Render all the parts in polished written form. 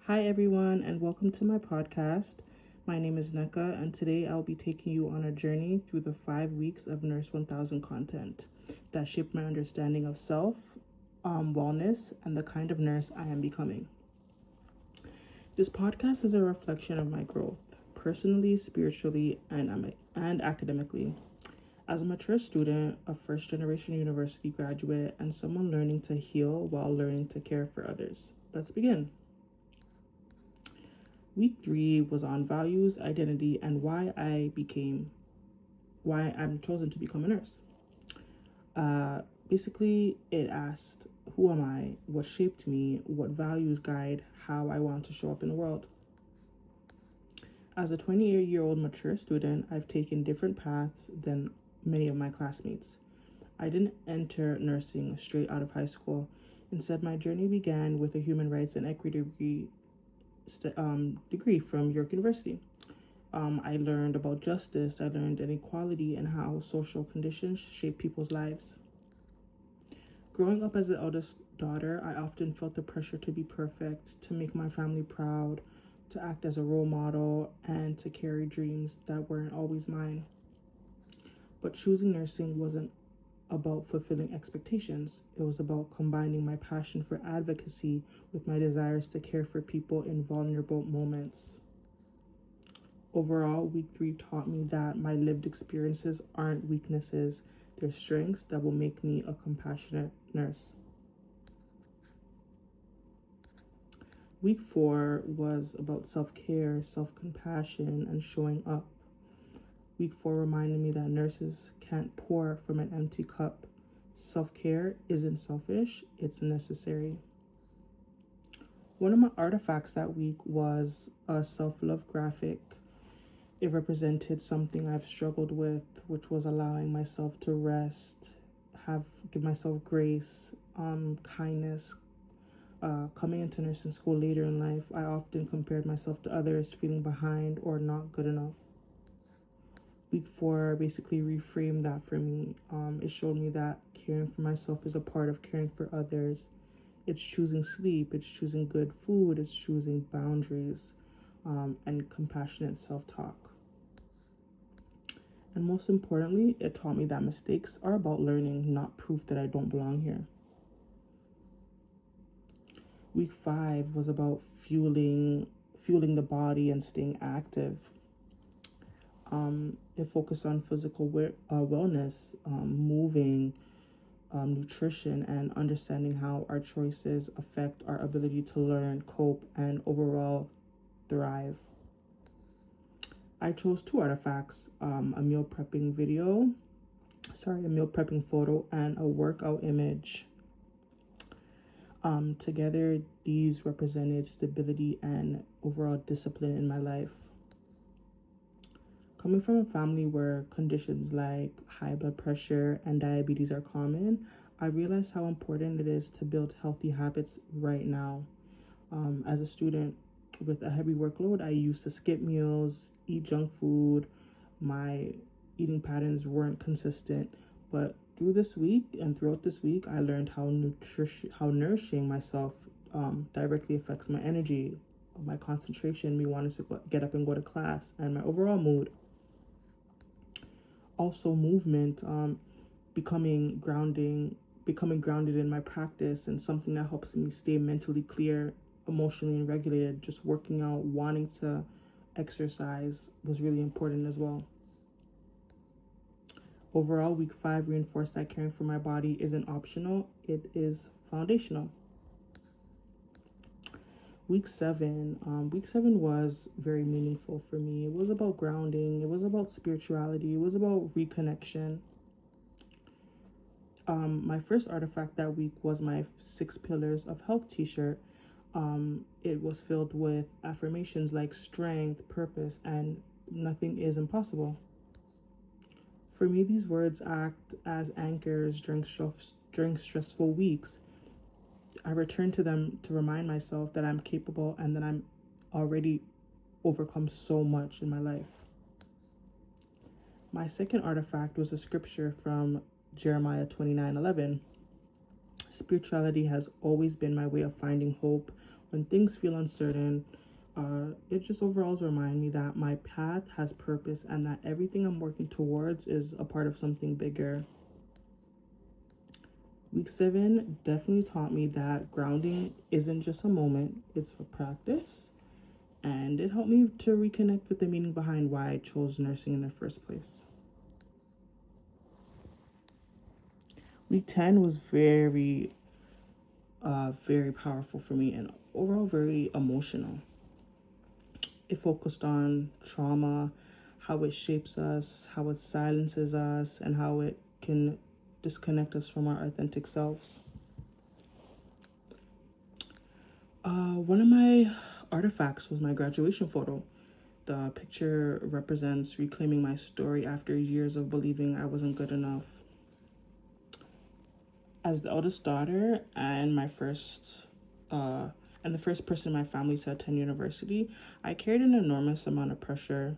Hi, everyone, and welcome to my podcast. My name is Neka, and today I'll be taking you on a journey through the 5 weeks of Nurs1000 content that shaped my understanding of self, wellness, and the kind of nurse I am becoming. This podcast is a reflection of my growth, personally, spiritually, and academically. As a mature student, a first-generation university graduate, and someone learning to heal while learning to care for others. Let's begin. Week 3 was on values, identity, and why I'm chosen to become a nurse. Basically, it asked, who am I? What shaped me? What values guide how I want to show up in the world? As a 28-year-old mature student, I've taken different paths than many of my classmates. I didn't enter nursing straight out of high school. Instead, my journey began with a human rights and equity degree from York University. I learned about justice, I learned inequality, and how social conditions shape people's lives. Growing up as the eldest daughter, I often felt the pressure to be perfect, to make my family proud, to act as a role model, and to carry dreams that weren't always mine. But choosing nursing wasn't about fulfilling expectations. It was about combining my passion for advocacy with my desires to care for people in vulnerable moments. Overall, week 3 taught me that my lived experiences aren't weaknesses, they're strengths that will make me a compassionate nurse. Week 4 was about self-care, self-compassion, and showing up. Week 4 reminded me that nurses can't pour from an empty cup. Self-care isn't selfish, it's necessary. One of my artifacts that week was a self-love graphic. It represented something I've struggled with, which was allowing myself to rest, give myself grace, kindness. Coming into nursing school later in life, I often compared myself to others, feeling behind or not good enough. Week 4 basically reframed that for me. It showed me that caring for myself is a part of caring for others. It's choosing sleep, it's choosing good food, it's choosing boundaries, and compassionate self-talk. And most importantly, it taught me that mistakes are about learning, not proof that I don't belong here. Week 5 was about fueling the body and staying active. It focused on physical wellness, moving, nutrition, and understanding how our choices affect our ability to learn, cope, and overall thrive. I chose 2 artifacts, a meal prepping photo, and a workout image. Together, these represented stability and overall discipline in my life. Coming from a family where conditions like high blood pressure and diabetes are common, I realized how important it is to build healthy habits right now. As a student with a heavy workload, I used to skip meals, eat junk food. My eating patterns weren't consistent, but throughout this week, I learned how nourishing myself directly affects my energy, my concentration, me wanting to get up and go to class, and my overall mood. Also, movement, becoming grounded in my practice, and something that helps me stay mentally clear, emotionally and regulated. Just working out, wanting to exercise was really important as well. Overall, week 5 reinforced that caring for my body isn't optional, it is foundational. Week 7 was very meaningful for me. It was about grounding, it was about spirituality, it was about reconnection. My first artifact that week was my 6 Pillars of Health t-shirt. It was filled with affirmations like strength, purpose, and nothing is impossible. For me, these words act as anchors during stressful weeks. I return to them to remind myself that I'm capable and that I'm already overcome so much in my life. My second artifact was a scripture from Jeremiah 29:11. Spirituality has always been my way of finding hope When things feel uncertain, it just overall remind me that my path has purpose and that everything I'm working towards is a part of something bigger. Week 7 definitely taught me that grounding isn't just a moment, it's a practice. And it helped me to reconnect with the meaning behind why I chose nursing in the first place. Week 10 was very powerful for me and overall very emotional. It focused on trauma, how it shapes us, how it silences us, and how it can disconnect us from our authentic selves. One of my artifacts was my graduation photo. The picture represents reclaiming my story after years of believing I wasn't good enough. As the eldest daughter and the first person in my family to attend university, I carried an enormous amount of pressure.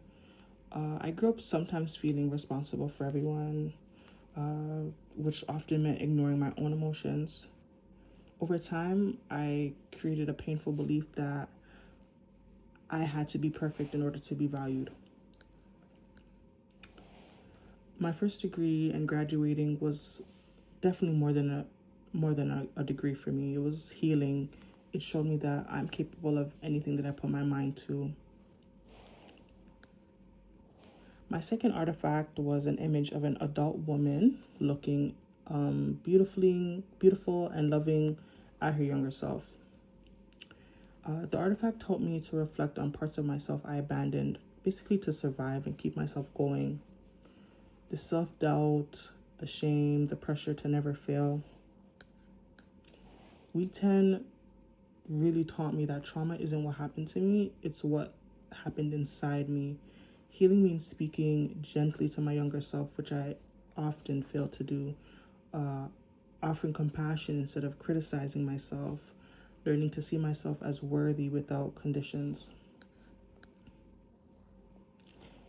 I grew up sometimes feeling responsible for everyone, which often meant ignoring my own emotions. Over time, I created a painful belief that I had to be perfect in order to be valued. My first degree and graduating was definitely more than a degree for me. It was healing. It showed me that I'm capable of anything that I put my mind to. My second artifact was an image of an adult woman looking beautiful and loving at her younger self. The artifact helped me to reflect on parts of myself I abandoned, basically to survive and keep myself going. The self-doubt, the shame, the pressure to never fail. Week 10 really taught me that trauma isn't what happened to me, it's what happened inside me. Healing means speaking gently to my younger self, which I often fail to do. Offering compassion instead of criticizing myself. Learning to see myself as worthy without conditions.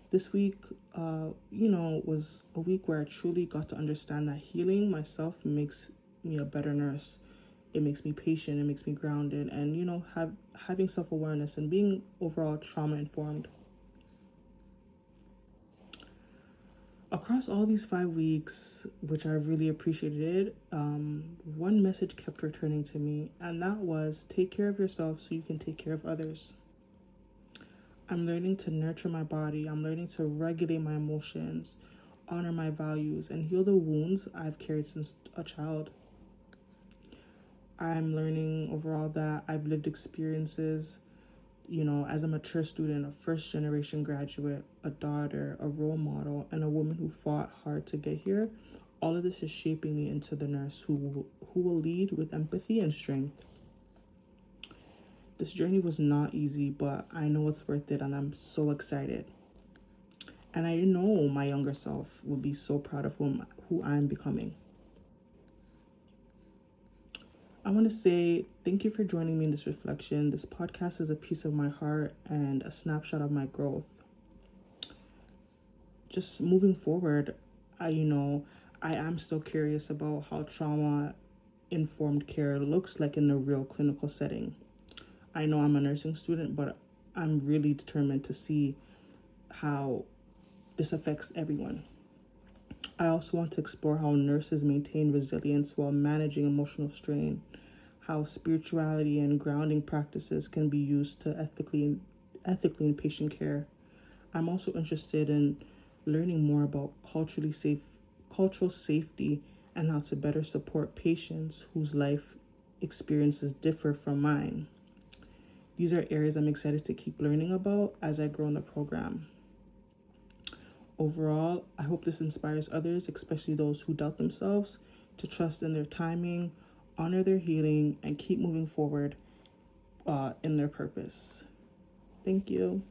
This week, was a week where I truly got to understand that healing myself makes me a better nurse. It makes me patient, it makes me grounded, and, having self-awareness and being overall trauma-informed. Across all these 5 weeks, which I really appreciated, one message kept returning to me, and that was take care of yourself so you can take care of others. I'm learning to nurture my body. I'm learning to regulate my emotions, honor my values, and heal the wounds I've carried since a child. I'm learning overall that I've lived experiences, as a mature student, a first-generation graduate, a daughter, a role model, and a woman who fought hard to get here. All of this is shaping me into the nurse who will lead with empathy and strength. This journey was not easy, but I know it's worth it, and I'm so excited. And I know my younger self will be so proud of who I'm becoming. I want to say thank you for joining me in this reflection. This podcast is a piece of my heart and a snapshot of my growth. Just moving forward, I am still curious about how trauma-informed care looks like in a real clinical setting. I know I'm a nursing student, but I'm really determined to see how this affects everyone. I also want to explore how nurses maintain resilience while managing emotional strain, how spirituality and grounding practices can be used to ethically in patient care. I'm also interested in learning more about cultural safety and how to better support patients whose life experiences differ from mine. These are areas I'm excited to keep learning about as I grow in the program. Overall, I hope this inspires others, especially those who doubt themselves, to trust in their timing, honor their healing, and keep moving forward in their purpose. Thank you.